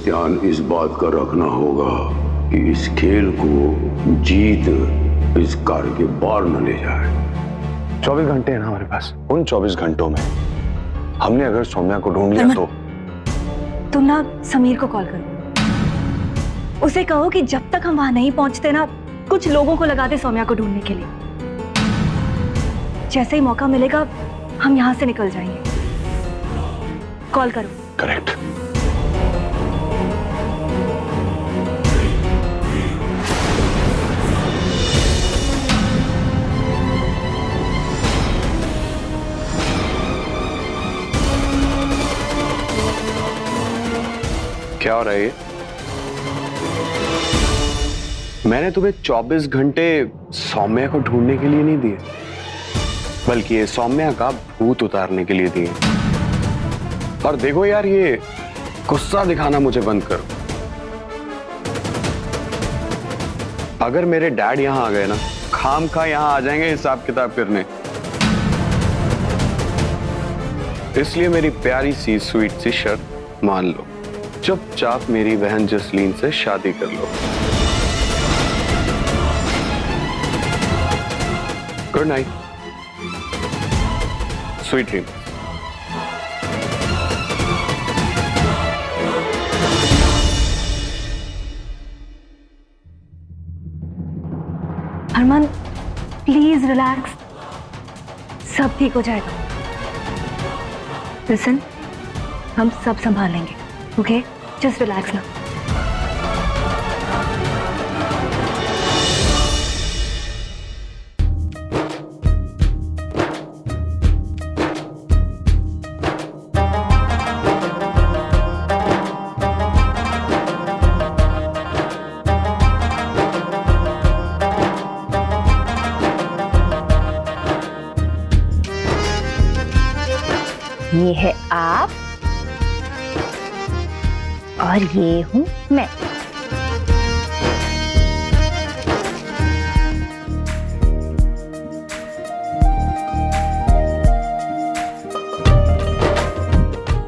ध्यान इस बात का रखना होगा कि इस खेल को जीत इस कार के बाहर न ले जाए। 24 घंटे है ना हमारे पास। उन 24 घंटों में हमने अगर सौम्या को ढूंढ लिया तो तुम ना समीर को कॉल करो, उसे कहो कि जब तक हम वहां नहीं पहुंचते ना कुछ लोगों को लगा दे सौम्या को ढूंढने के लिए। जैसे ही मौका मिलेगा हम यहां से निकल जाएंगे। कॉल करो। करेक्ट। क्या हो रहा है ये? मैंने तुम्हें 24 घंटे सौम्या को ढूंढने के लिए नहीं दिए, बल्कि ये सौम्या का भूत उतारने के लिए दिए। और देखो यार, ये गुस्सा दिखाना मुझे बंद करो। अगर मेरे डैड यहां आ गए ना, खाम खा यहां आ जाएंगे हिसाब किताब करने। इसलिए मेरी प्यारी सी स्वीट सी शर्त मान लो, चुपचाप मेरी बहन जसलीन से शादी कर लो। Good night, sweet dream. Harman please relax, सब ठीक हो जाएगा। लिसन, हम सब संभालेंगे। ओके, जस्ट रिलैक्स ना। ये है आप और ये हूं मैं।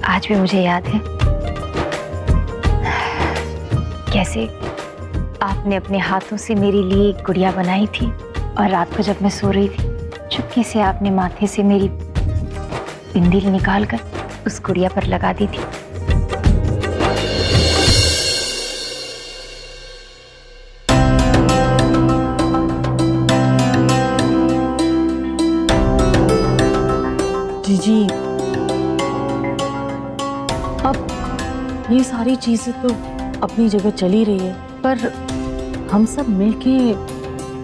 आज भी मुझे याद है कैसे आपने अपने हाथों से मेरे लिए एक गुड़िया बनाई थी, और रात को जब मैं सो रही थी चुपके से आपने माथे से मेरी बिंदी निकालकर उस गुड़िया पर लगा दी थी। जी, अब ये सारी चीजें तो अपनी जगह चली रही है, पर हम सब मिलके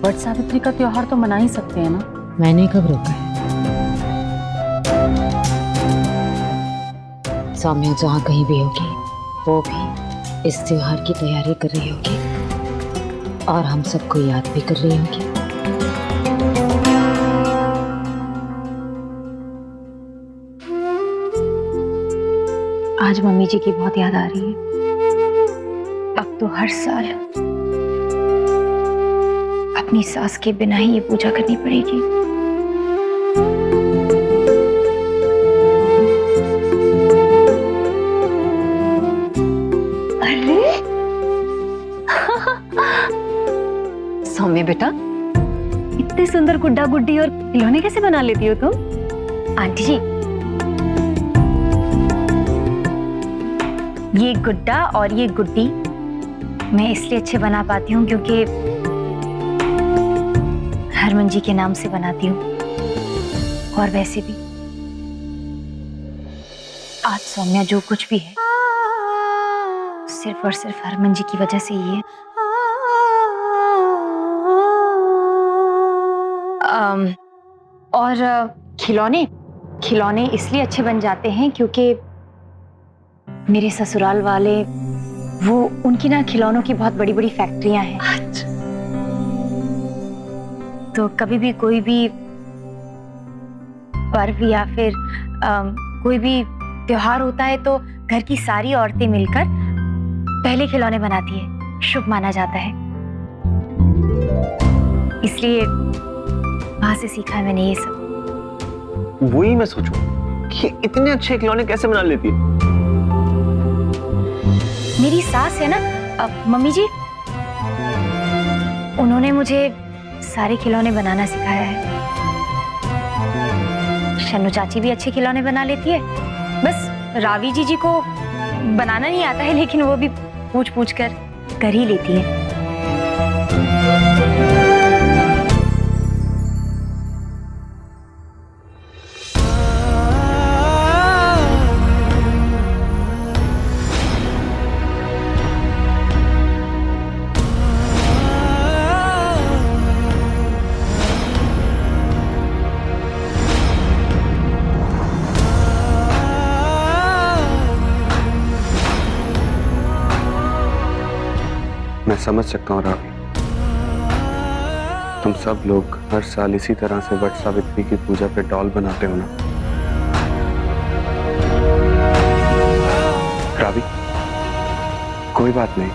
वट सावित्री का त्योहार तो मना ही सकते हैं ना। मैंने कब रोका है? सौम्या जहाँ कहीं भी होगी वो भी इस त्योहार की तैयारी कर रही होगी और हम सबको याद भी कर रही होगी। आज मम्मी जी की बहुत याद आ रही है। अब तो हर साल अपनी सास के बिना ही ये पूजा करनी पड़ेगी। सौम्या बेटा, इतने सुंदर गुड्डा गुड्डी और खिलौने कैसे बना लेती हो तुम? आंटी जी, ये गुड्डा और ये गुड्डी मैं इसलिए अच्छे बना पाती हूँ क्योंकि हरमन जी के नाम से बनाती हूँ, और वैसे भी आज सौम्या जो कुछ भी है सिर्फ और सिर्फ हरमन जी की वजह से ही है। और खिलौने इसलिए अच्छे बन जाते हैं क्योंकि मेरे ससुराल वाले उनकी ना खिलौनों की बहुत बड़ी बड़ी फैक्ट्रियां हैं। तो कभी भी कोई भी पर्व या फिर कोई भी त्योहार होता है तो घर की सारी औरतें मिलकर पहले खिलौने बनाती है, शुभ माना जाता है। इसलिए वहां से सीखा है मैंने ये सब। वही मैं सोचूं कि इतने अच्छे खिलौने कैसे बना लेती है। मेरी सास है ना, मम्मी जी, उन्होंने मुझे सारे खिलौने बनाना सिखाया है। शन्नू चाची भी अच्छे खिलौने बना लेती है, बस रावी जी को बनाना नहीं आता है, लेकिन वो भी पूछ पूछ कर ही लेती है। मैं समझ सकता हूँ रावी, तुम सब लोग हर साल इसी तरह से वट सावित्री की पूजा पे डॉल बनाते हो ना। रावी, कोई बात नहीं,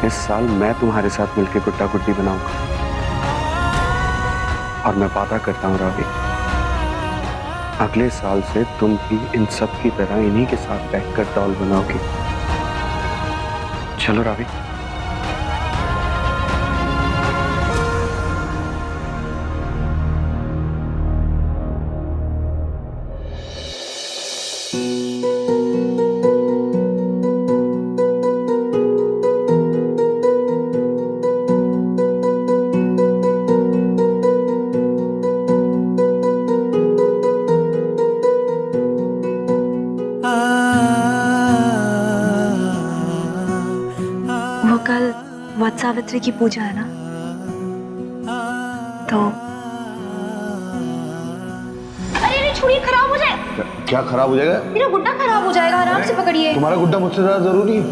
इस साल मैं तुम्हारे साथ मिलकर गुड्डा गुड्डी बनाऊंगा। और मैं वादा करता हूँ रावी, अगले साल से तुम भी इन सब की तरह इन्हीं के साथ बैठकर डॉल बनाओगी। चलो रावी। कल वट सावित्री की पूजा है ना, तो अरे छुरी खराब हो जाए। क्या खराब हो जाएगा? मेरा गुड्डा खराब हो जाएगा, आराम से पकड़िए। तुम्हारा गुड्डा मुझसे ज्यादा जरूरी है।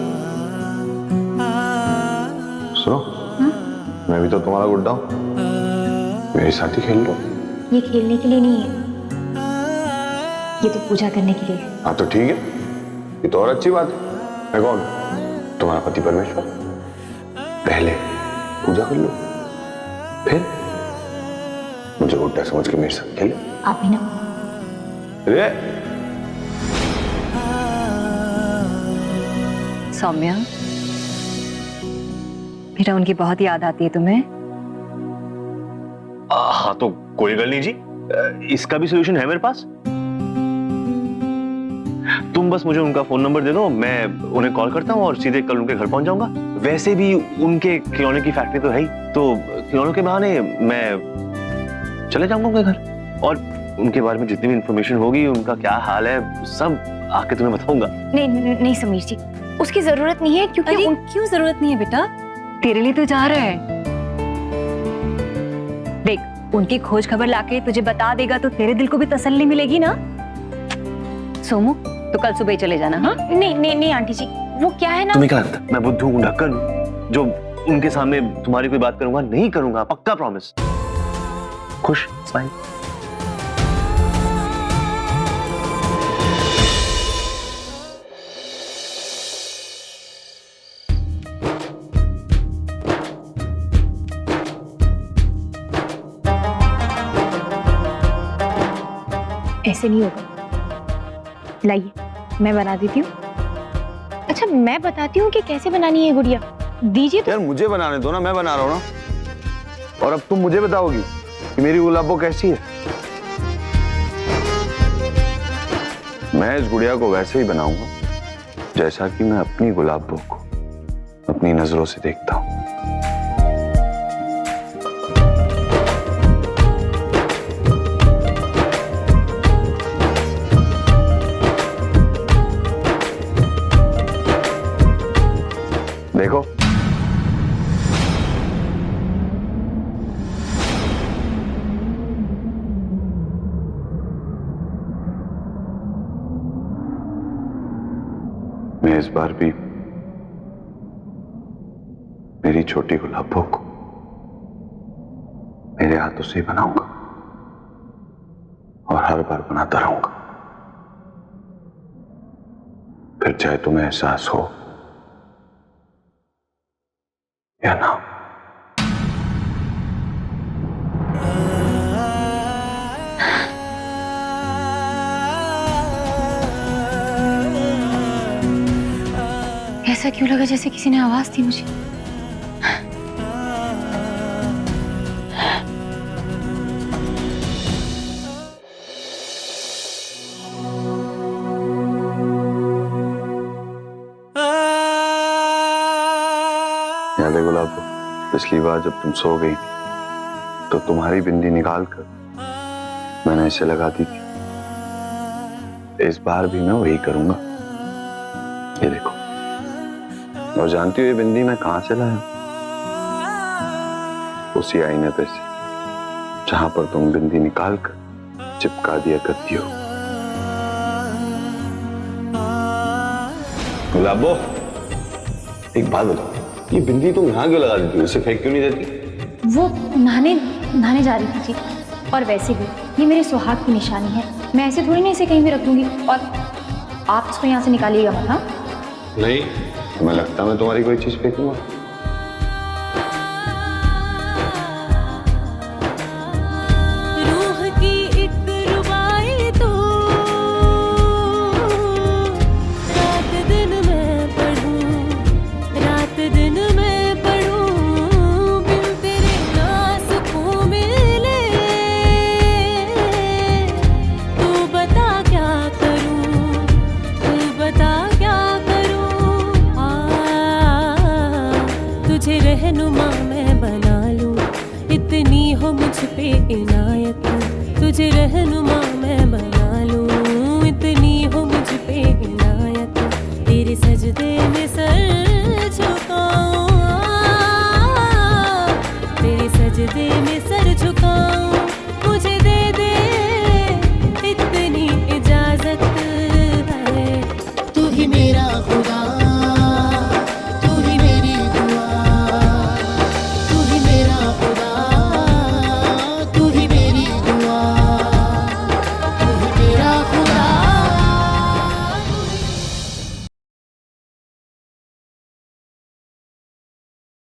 सुनो, मैं भी तो तुम्हारा गुड्डा हूँ, मेरे साथ ही खेल लो। ये खेलने के लिए नहीं है, ये तो पूजा करने के लिए है। हाँ तो ठीक है, ये तो और अच्छी बात है। मैं कौन? तुम्हारा पति परमेश्वर। पहले पूजा कर लो, फिर मुझे गुड्डा समझ के मेरे साथ खेलो। आप भी ना। अरे सौम्या, मेरा उनकी बहुत याद आती है तुम्हें? हाँ तो कोई गल नहीं जी, इसका भी सोल्यूशन है मेरे पास। तुम बस मुझे उनका फोन नंबर दे दो, मैं उन्हें कॉल करता हूँ और सीधे कल उनके घर पहुंच जाऊंगा। वैसे भी उनके खिलौने की फैक्ट्री तो है ही, तो खिलौनों के बहाने मैं चले जाऊंगा उनके घर, और उनके बारे में जितनी भी इंफॉर्मेशन होगी, उनका क्या हाल है, सब आके तुम्हें बताऊंगा। नहीं नहीं समीर जी, उसकी जरूरत नहीं है, क्योंकि क्यों जरूरत नहीं है बेटा? तेरे लिए तो जा रहे हैं। देख, उनकी खोज खबर लाके तुझे बता देगा तो तेरे दिल को भी तसल्ली मिलेगी ना। सोमू, तो कल सुबह ही चले जाना। हाँ? नहीं नहीं नहीं आंटी जी, वो क्या है ना, तुम्हें क्या लगता है मैं बुद्धू हूँ, ढक्कन हूँ, जो उनके सामने तुम्हारी कोई बात करूंगा? नहीं करूंगा, पक्का प्रॉमिस। खुश? स्माइल। ऐसे नहीं होगा, लाइए मैं बना देती हूँ। अच्छा मैं बताती हूँ कि कैसे बनानी है गुड़िया, दीजिए तो। यार मुझे बनाने दो ना, मैं बना रहा हूँ ना। और अब तुम मुझे बताओगी कि मेरी गुलाबो कैसी है। मैं इस गुड़िया को वैसे ही बनाऊंगा जैसा कि मैं अपनी गुलाबो को अपनी नजरों से देखता हूँ। देखो, मैं इस बार भी मेरी छोटी गुलाबों को मेरे हाथों से ही बनाऊंगा और हर बार बनाता रहूंगा, फिर चाहे तुम्हें एहसास हो या ना। ऐसा क्यों लगा जैसे किसी ने आवाज दी मुझे? याद है गुलाब, पिछली बार जब तुम सो गई थी तो तुम्हारी बिंदी निकाल कर मैंने इसे लगा दी थी। इस बार भी मैं वही करूंगा। ये देखो, और जानती हो ये बिंदी मैं कहां से लाया? उसी आईने पे से जहां पर तुम बिंदी निकाल कर चिपका दिया करती हो। गुलाबो, एक बात बताओ, ये बिंदी तुम यहाँ क्यों लगा देती हो? इसे फेंक क्यों नहीं देती? वो नहाने जा रही थी जी। और वैसे भी ये मेरे सुहाग की निशानी है, मैं ऐसे थोड़ी ना इसे कहीं भी रख दूंगी। और आप इसको यहाँ से निकालिएगा मत। हाँ नहीं, तुम्हें लगता मैं तुम्हारी कोई चीज फेंकूंगा? रूह की एक रुबाई तो रात दिन मैं पढ़ूं, रात दिन मैं पढ़ूं, बिन तेरे ना सुकून मिले। तू बता क्या करूं, तू बता क्या करूं। तुझे रहनुमा मैं बना लूं, इतनी हो मुझ पे इनायत। तुझे रहनुमा मैं बना लूं, इतनी हो मुझ पे इनायत। तेरे सजदे में सर झुकाऊं, तेरे सजदे में सर झुकाऊं।